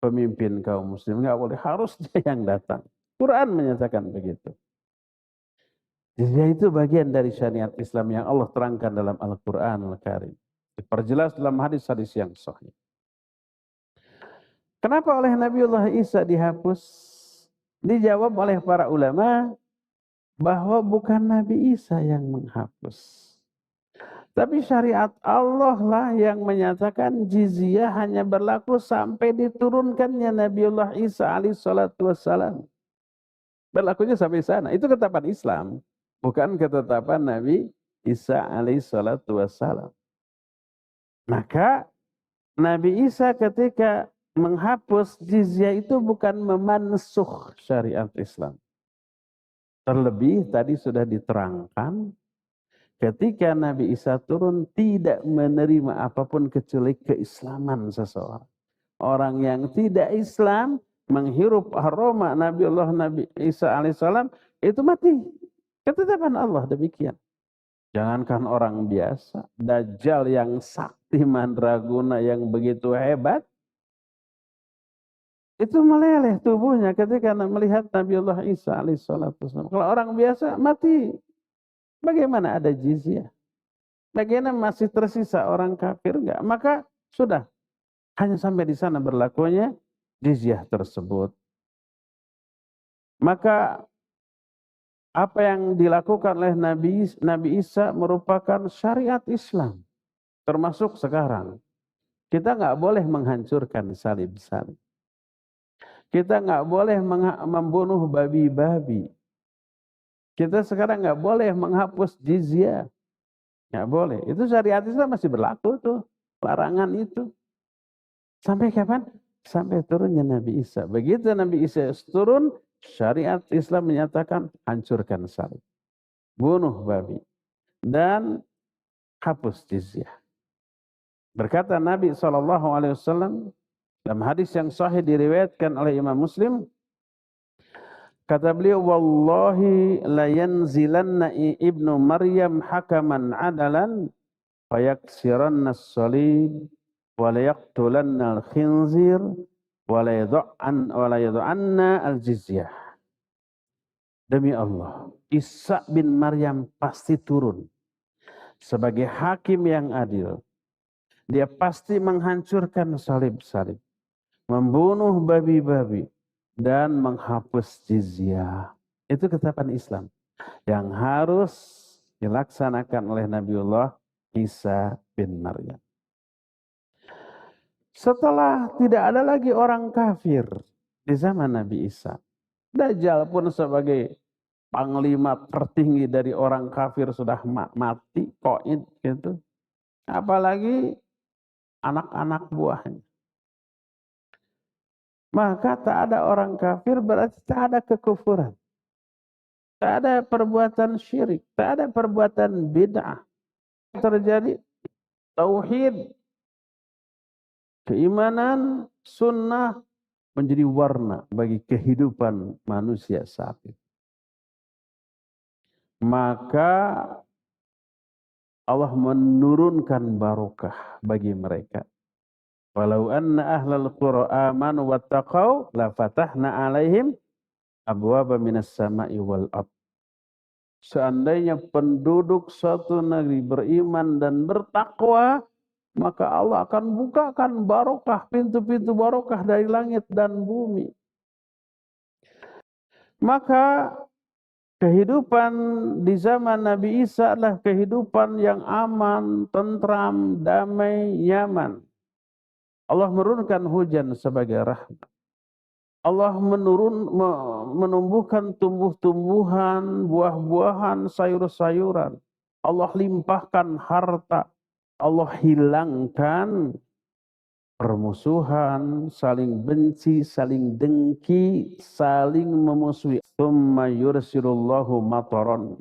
pemimpin kaum muslim. Nggak boleh. Harus dia yang datang. Quran menyatakan begitu. Jizyah itu bagian dari syariat Islam yang Allah terangkan dalam Al-Quran Al-Karim. Diperjelas dalam hadis-hadis yang sahih. Kenapa oleh Nabiullah Isa dihapus? Dijawab oleh para ulama bahwa bukan Nabi Isa yang menghapus. Tapi syariat Allah lah yang menyatakan jizyah hanya berlaku sampai diturunkannya Nabiullah Isa alaihi salatu wassalam. Berlakunya sampai sana. Itu ketetapan Islam. Bukan ketetapan Nabi Isa alaihi salatu wassalam. Maka Nabi Isa ketika menghapus jizyah itu bukan memansuh syariat Islam. Terlebih tadi sudah diterangkan ketika Nabi Isa turun tidak menerima apapun kecuali keislaman seseorang. Orang yang tidak Islam menghirup aroma Nabi Isa alaihissalam itu mati. Ketetapan Allah demikian. Jangankan orang biasa, Dajjal yang sakti mandraguna yang begitu hebat, itu meleleh tubuhnya ketika melihat Nabiullah Isa alaihissalam. Kalau orang biasa mati, bagaimana ada jizyah? Bagaimana masih tersisa orang kafir? Enggak. Maka sudah, hanya sampai di sana berlakunya jizyah tersebut. Maka apa yang dilakukan oleh Nabi Isa merupakan syariat Islam. Termasuk sekarang. Kita nggak boleh menghancurkan salib-salib. Kita nggak boleh membunuh babi-babi. Kita sekarang nggak boleh menghapus jizyah. Nggak boleh. Itu syariat Islam masih berlaku tuh. Larangan itu. Sampai kapan? Sampai turunnya Nabi Isa. Begitu Nabi Isa turun, syariat Islam menyatakan hancurkan salib, bunuh babi, dan hapus jizyah. Berkata Nabi SAW dalam hadis yang sahih diriwayatkan oleh Imam Muslim, Kata beliau, wallahi la yanzilanna ibnu Maryam hakaman adalan fayaksiranna as-salib wa la yaqtulanna al-khinzir wa la yad'anna al-jizyah. Demi Allah, Isa bin Maryam pasti turun sebagai hakim yang adil. Dia pasti menghancurkan salib-salib, membunuh babi-babi, dan menghapus jizyah. Itu ketetapan Islam yang harus dilaksanakan oleh Nabiullah Isa bin Maryam. Setelah tidak ada lagi orang kafir di zaman Nabi Isa, Dajjal pun sebagai panglima tertinggi dari orang kafir sudah mati, qaid gitu. Apalagi anak-anak buahnya. Maka tak ada orang kafir berarti tak ada kekufuran. Tak ada perbuatan syirik, tak ada perbuatan bid'ah. Terjadi tauhid, keimanan, sunnah menjadi warna bagi kehidupan manusia saat itu. Maka Allah menurunkan barokah bagi mereka. Walau anna ahlal qura amanu wattaqau la fatahna alaihim abwaaba minas sama'i wal ard. Seandainya penduduk suatu negeri beriman dan bertakwa, maka Allah akan bukakan barokah, pintu-pintu barokah dari langit dan bumi. Maka kehidupan di zaman Nabi Isa adalah kehidupan yang aman, tentram, damai, nyaman. Allah menurunkan hujan sebagai rahmat. Allah menumbuhkan tumbuh-tumbuhan, buah-buahan, sayur-sayuran. Allah limpahkan harta. Allah hilangkan permusuhan, saling benci, saling dengki, saling memusuhi. Tsumma yursilullahu mataran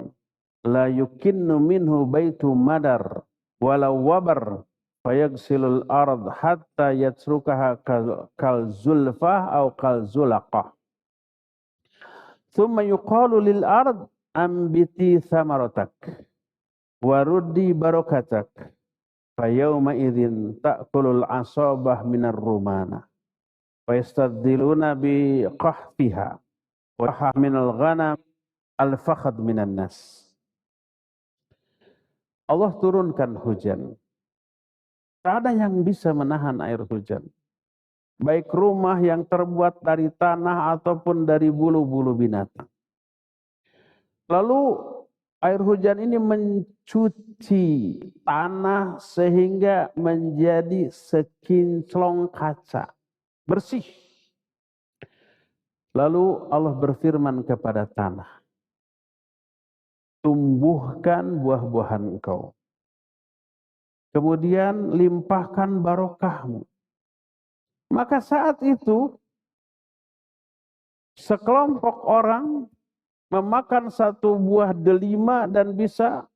la yukinnu minhu baitu madar walau wabar fayagsilul ard hatta yatsrukaha kal zulfah au kal zulaqah. Thumma yuqalu lil ard ambiti thamaratak waruddi barakatak fayawma idzin ta'kulul asabah minar rumana fayastadziluna bi qahfiha wa minal ghanam al fakhad minan nas. Allah turunkan hujan. Tak ada yang bisa menahan air hujan. Baik rumah yang terbuat dari tanah ataupun dari bulu-bulu binatang. Lalu air hujan ini mencuci tanah sehingga menjadi sekinclong kaca. Bersih. Lalu Allah berfirman kepada tanah. Tumbuhkan buah-buahan engkau. Kemudian limpahkan barokahmu. Maka saat itu sekelompok orang memakan satu buah delima dan bisa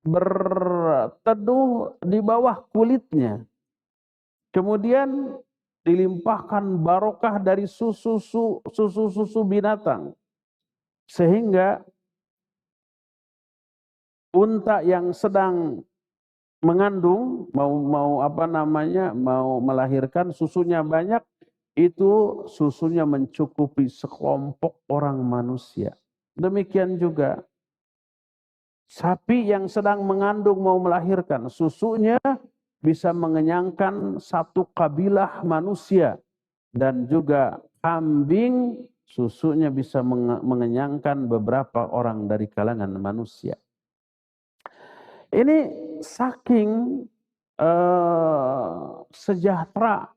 berteduh di bawah kulitnya. Kemudian dilimpahkan barokah dari susu binatang. Sehingga unta yang sedang mengandung mau melahirkan, susunya banyak, itu susunya mencukupi sekelompok orang manusia. Demikian juga sapi yang sedang mengandung mau melahirkan, susunya bisa mengenyangkan satu kabilah manusia. Dan juga kambing susunya bisa mengenyangkan beberapa orang dari kalangan manusia. Ini saking sejahtera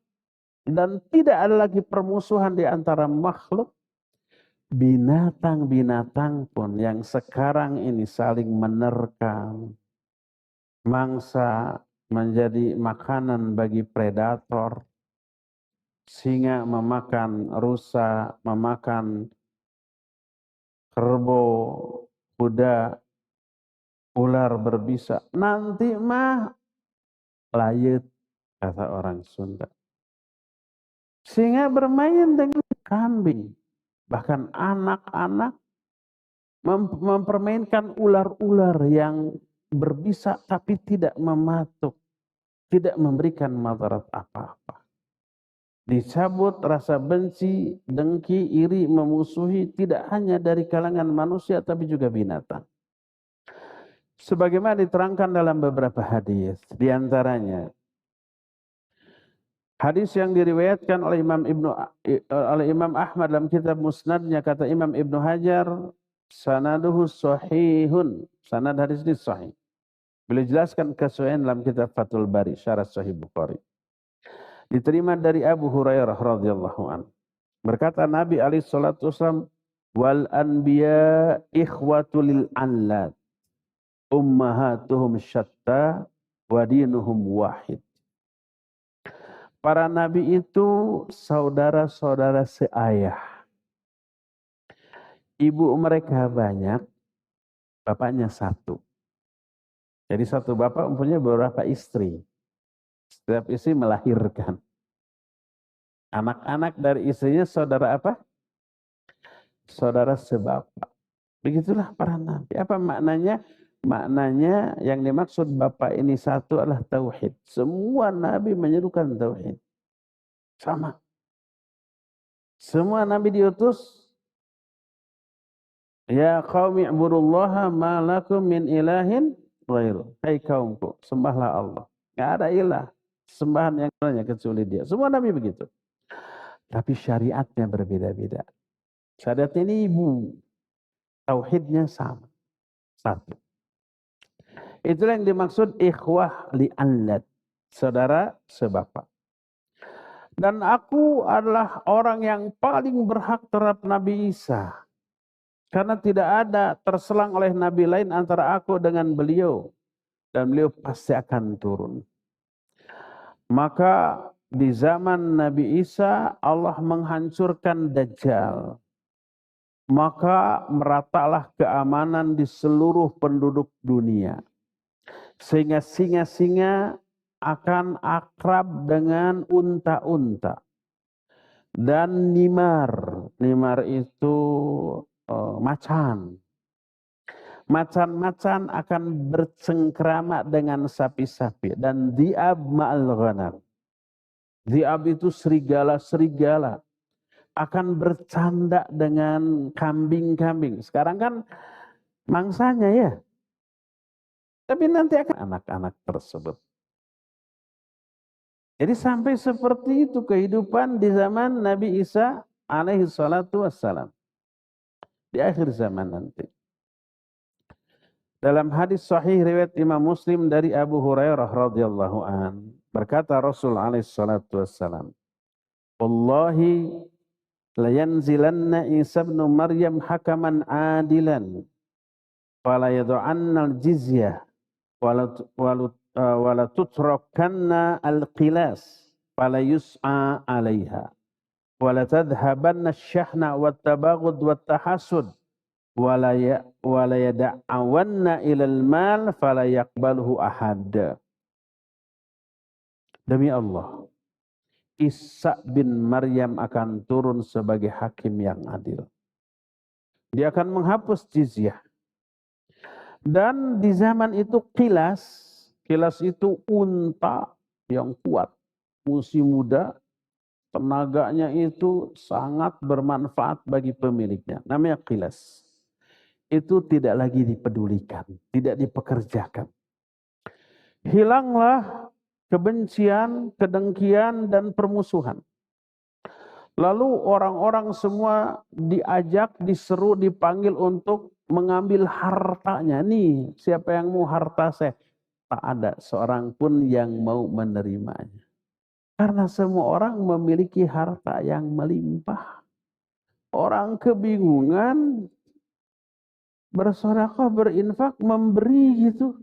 dan tidak ada lagi permusuhan di antara makhluk. Binatang-binatang pun yang sekarang ini saling menerkam, mangsa menjadi makanan bagi predator, singa memakan rusa, memakan kerbau, kuda, ular berbisa. Nanti mah layet, kata orang Sunda. Singa bermain dengan kambing, bahkan anak-anak mempermainkan ular-ular yang berbisa tapi tidak mematuk, tidak memberikan madarat apa-apa. Dicabut rasa benci, dengki, iri, memusuhi tidak hanya dari kalangan manusia tapi juga binatang. Sebagaimana diterangkan dalam beberapa hadis, di antaranya hadis yang diriwayatkan oleh Imam Ahmad dalam kitab Musnadnya, kata Imam Ibnu Hajar, sanaduhu sahihun. Sanad hadis ini sahih. Beliau jelaskan kesesuaian dalam kitab Fathul Bari, syarah Sahih Bukhari. Diterima dari Abu Hurairah radhiyallahu anhu. Berkata Nabi alaihi salatu wasallam, wal anbiya ikhwatu lil anlat, ummahatuhum syatta wa dinuhum wahid. Para nabi itu saudara-saudara seayah. Ibu mereka banyak, bapaknya satu. Jadi satu bapak mempunyai beberapa istri. Setiap istri melahirkan. Anak-anak dari istrinya saudara apa? Saudara sebapak. Begitulah para nabi. Apa maknanya? Maknanya yang dimaksud bapak ini satu adalah tauhid. Semua nabi menyerukan tauhid. Sama. Semua nabi diutus, ya qaumi ibudullaha ma lakum min ilahin ghairu. Hai kaumku, sembahlah Allah. Enggak ada ilah sembahan yang lainnya kecuali Dia. Semua nabi begitu. Tapi syariatnya berbeda-beda. Syariat ini ibu, tauhidnya sama. Satu. Itulah yang dimaksud ikhwah li'allat, saudara sebapak. Dan aku adalah orang yang paling berhak terhadap Nabi Isa. Karena tidak ada terselang oleh Nabi lain antara aku dengan beliau. Dan beliau pasti akan turun. Maka di zaman Nabi Isa Allah menghancurkan Dajjal. Maka meratalah keamanan di seluruh penduduk dunia. Sehingga singa-singa akan akrab dengan unta-unta. Dan nimar. Nimar itu macan. Macan-macan akan bercengkrama dengan sapi-sapi. Dan diab ma'al ghanam. Diab itu serigala-serigala. Akan bercanda dengan kambing-kambing. Sekarang kan mangsanya ya. Tapi nanti akan anak-anak tersebut. Jadi sampai seperti itu kehidupan di zaman Nabi Isa alaihi salatu wassalam. Di akhir zaman nanti. Dalam hadis sahih riwayat Imam Muslim dari Abu Hurairah radhiyallahu an, berkata Rasul alaihi salatu wassalam, "Wallahi la yanzilanna Isa ibn Maryam hakaman adilan, fala yad'anna al-jizyah wala tutrakanna al-qilas fala yus'a 'alaiha wala tadhhabanna asy-syahna wat-tabaghud wat-tahassud wala yad'awanna ilal mal fala yaqbaluhu ahad." Demi Allah, Isa bin Maryam akan turun sebagai hakim yang adil. Dia akan menghapus jizyah. Dan di zaman itu kilas itu unta yang kuat, usia muda, tenaganya itu sangat bermanfaat bagi pemiliknya. Namanya kilas. Itu tidak lagi dipedulikan, tidak dipekerjakan. Hilanglah kebencian, kedengkian, dan permusuhan. Lalu orang-orang semua diajak, diseru, dipanggil untuk mengambil hartanya. Nih, siapa yang mau harta saya? Tak ada seorang pun yang mau menerimanya. Karena semua orang memiliki harta yang melimpah. Orang kebingungan, bersedekah, berinfak, memberi gitu.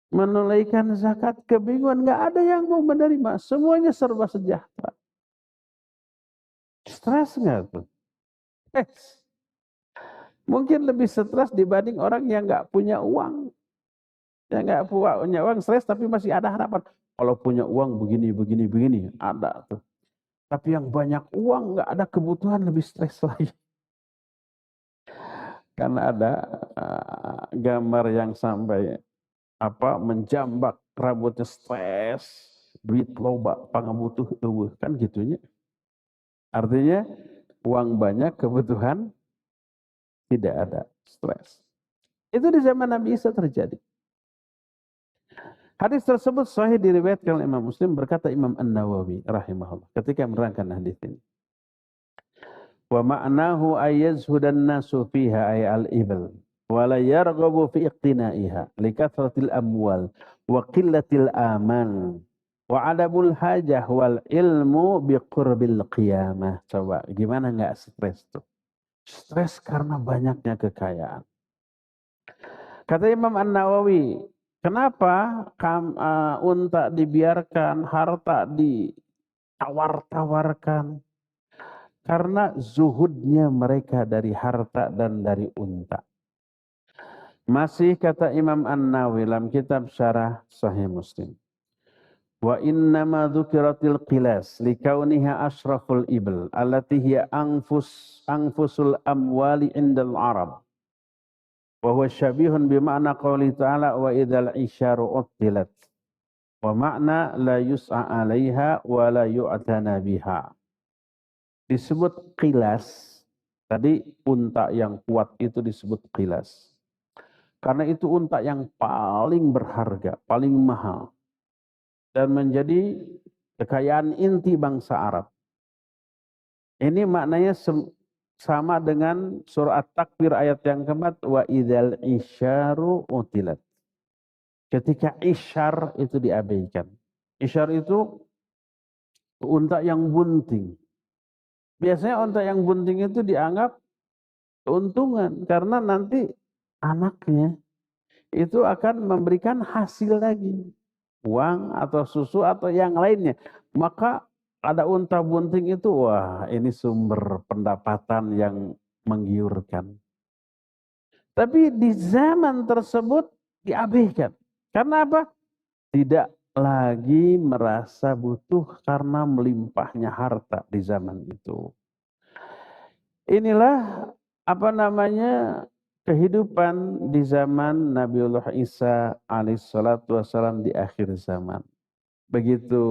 Menunaikan zakat, kebingungan. Nggak ada yang mau menerima. Semuanya serba sejahtera. Stres nggak tuh? Mungkin lebih stres dibanding orang yang nggak punya uang. Yang nggak punya uang stres tapi masih ada harapan. Kalau punya uang begini, ada tuh. Tapi yang banyak uang nggak ada kebutuhan lebih stres lagi. Karena ada gambar yang sampai menjambak rambutnya stres, duit loba, pangabutuh eueuh kan gitunya. Artinya uang banyak, kebutuhan tidak ada, stres. Itu di zaman Nabi Isa terjadi. Hadis tersebut sahih diriwayatkan oleh Imam Muslim, berkata Imam An-Nawawi rahimahullah ketika menerangkan hadis ini. Wa ma'nahu ayyazhudan nasu fiha ay al-ibl wa la yarghabu fi iqtinaiha li kathratil amwal wa qillatil aman wa adamul hajah wal ilmu bi qurbil qiyamah. Coba gimana enggak stres tuh? Stres karena banyaknya kekayaan. Kata Imam An-Nawawi, kenapa unta dibiarkan, harta ditawar-tawarkan? Karena zuhudnya mereka dari harta dan dari unta. Masih kata Imam An-Nawawi dalam kitab Syarah Sahih Muslim. Wa innama dzukiratil qilas likauniha ashraful ibl allati hiya anfusul amwali indal Arab. Wa huwa syabihun bima'na qouli ta'ala wa idzal isyaru uttilat. Wa ma'na la yus'a 'alaiha wa la yu'tana biha. Disebut qilas. Tadi unta yang kuat itu disebut qilas. Karena itu unta yang paling berharga, paling mahal. Dan menjadi kekayaan inti bangsa Arab. Ini maknanya sama dengan surah At-Takwir ayat yang keempat, wa idzal isyaru utilat. Ketika isyar itu diabaikan. Isyar itu unta yang bunting. Biasanya unta yang bunting itu dianggap keuntungan karena nanti anaknya itu akan memberikan hasil lagi, uang atau susu atau yang lainnya. Maka ada unta bunting itu, wah ini sumber pendapatan yang menggiurkan. Tapi di zaman tersebut diabaikan. Karena apa? Tidak lagi merasa butuh karena melimpahnya harta di zaman itu. Inilah kehidupan di zaman Nabiullah Isa alaihissalatu wassalam di akhir zaman. Begitu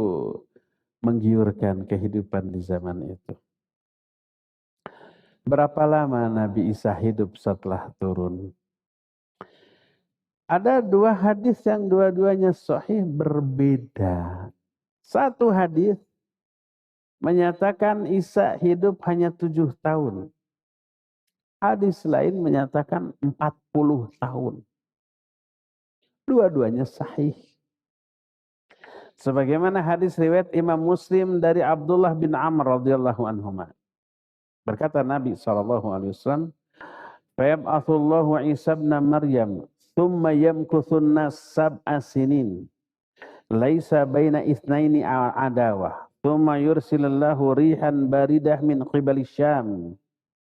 menggiurkan kehidupan di zaman itu. Berapa lama Nabi Isa hidup setelah turun? Ada dua hadis yang dua-duanya sahih berbeda. Satu hadis menyatakan Isa hidup hanya 7 tahun. Hadis lain menyatakan 40 tahun. Dua-duanya sahih. Sebagaimana hadis riwayat Imam Muslim dari Abdullah bin Amr radhiyallahu anhuma. Berkata Nabi SAW, "Fayab'atsullahu Isa ibn Maryam, thumma yamkuthun nas sab'a sinin, laisa baina itsnaini adawah, thumma yursilullahu rihan baridah min qibali Syam,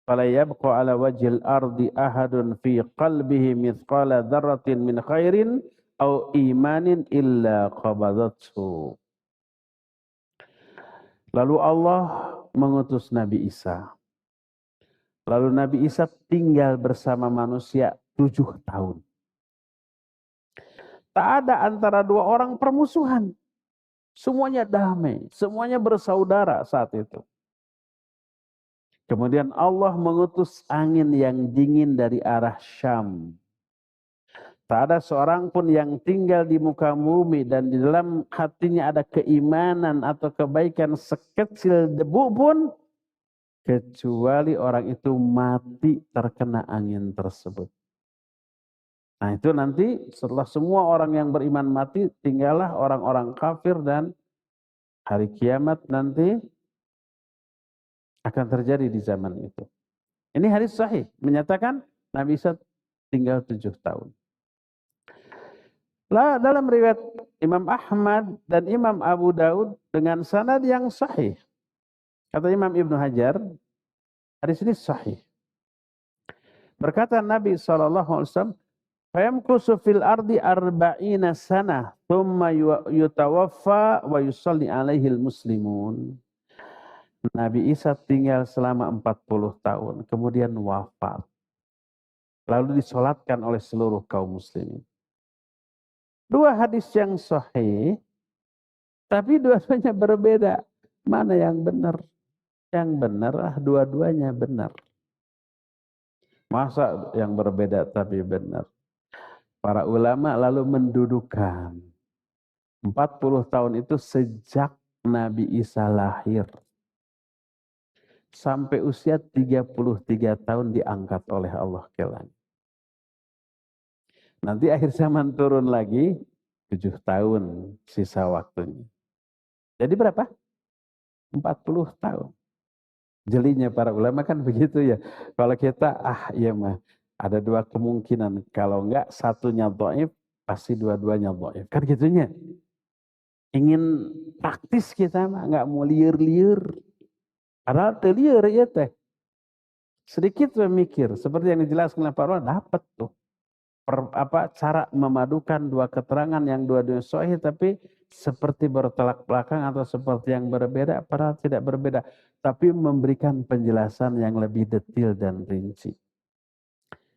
fala yabqa ala wajhil ardi ahadun fi qalbihi mithqala dzarratin min khairin aw imanin illa qabadathu." Lalu Allah mengutus Nabi Isa. Lalu Nabi Isa tinggal bersama manusia 7 tahun. Tak ada antara dua orang permusuhan. Semuanya damai, semuanya bersaudara saat itu. Kemudian Allah mengutus angin yang dingin dari arah Syam. Tak ada seorang pun yang tinggal di muka bumi dan di dalam hatinya ada keimanan atau kebaikan sekecil debu pun, kecuali orang itu mati terkena angin tersebut. Nah itu nanti setelah semua orang yang beriman mati, tinggallah orang-orang kafir dan hari kiamat nanti akan terjadi di zaman itu. Ini hadis sahih menyatakan Nabi Isa tinggal 7 tahun. Lah dalam riwayat Imam Ahmad dan Imam Abu Daud dengan sanad yang sahih. Kata Imam Ibnu Hajar, hadis ini sahih. Berkata Nabi SAW, "Fayamkusu fil ardi arba'ina sanah, thumma yutawaffa wa yusalli alaihil muslimun." Nabi Isa tinggal selama 40 tahun, kemudian wafat. Lalu disolatkan oleh seluruh kaum muslimin. Dua hadis yang sahih, tapi dua-duanya berbeda. Mana yang benar? Yang benar dua-duanya benar. Masa yang berbeda tapi benar? Para ulama lalu mendudukan 40 tahun itu sejak Nabi Isa lahir sampai usia 33 tahun diangkat oleh Allah ke langit. Nanti akhir zaman turun lagi 7 tahun sisa waktunya. Jadi berapa? 40 tahun. Jelinya para ulama kan begitu ya. Kalau kita ya mah ada dua kemungkinan. Kalau enggak satunya dhaif, pasti dua-duanya dhaif. Kan gitunya. Ingin praktis kita mah enggak mau liur-liur. Padahal teu lieur ya teh. Sedikit memikir seperti yang dijelaskan oleh para ulama dapat tuh. Cara memadukan dua keterangan yang dua-duanya sahih tapi seperti bertolak belakang atau seperti yang berbeda, padahal tidak berbeda, tapi memberikan penjelasan yang lebih detail dan rinci.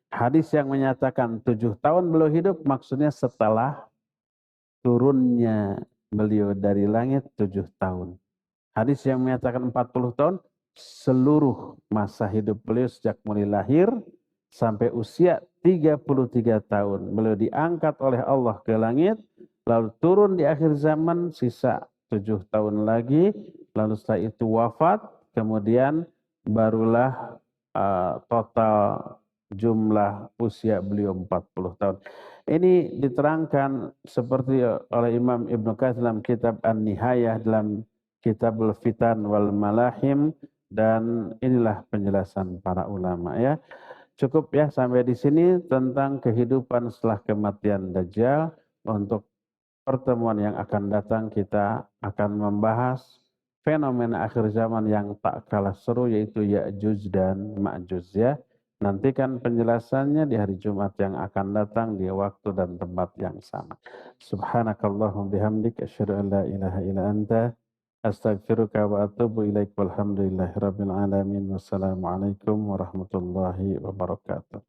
Hadis yang menyatakan 7 tahun beliau hidup maksudnya setelah turunnya beliau dari langit 7 tahun. Hadis yang menyatakan 40 tahun seluruh masa hidup beliau sejak mulai lahir sampai usia 33 tahun. Beliau diangkat oleh Allah ke langit, lalu turun di akhir zaman sisa 7 tahun lagi, lalu setelah itu wafat, kemudian barulah total jumlah usia beliau 40 tahun. Ini diterangkan seperti oleh Imam Ibnu Katsir dalam kitab An-Nihayah, dalam Kitabul Fitan wal Malahim, dan inilah penjelasan para ulama ya. Cukup ya sampai di sini tentang kehidupan setelah kematian Dajjal. Untuk pertemuan yang akan datang kita akan membahas fenomena akhir zaman yang tak kalah seru yaitu Ya'juj dan Ma'juj ya. Nantikan penjelasannya di hari Jumat yang akan datang di waktu dan tempat yang sama. Subhanakallahumma bihamdik asyhadu an la ilaha illa anta astaghfiruka wa atubu ilaik walhamdulillahirabbil alamin. Wassalamualaikum warahmatullahi wabarakatuh.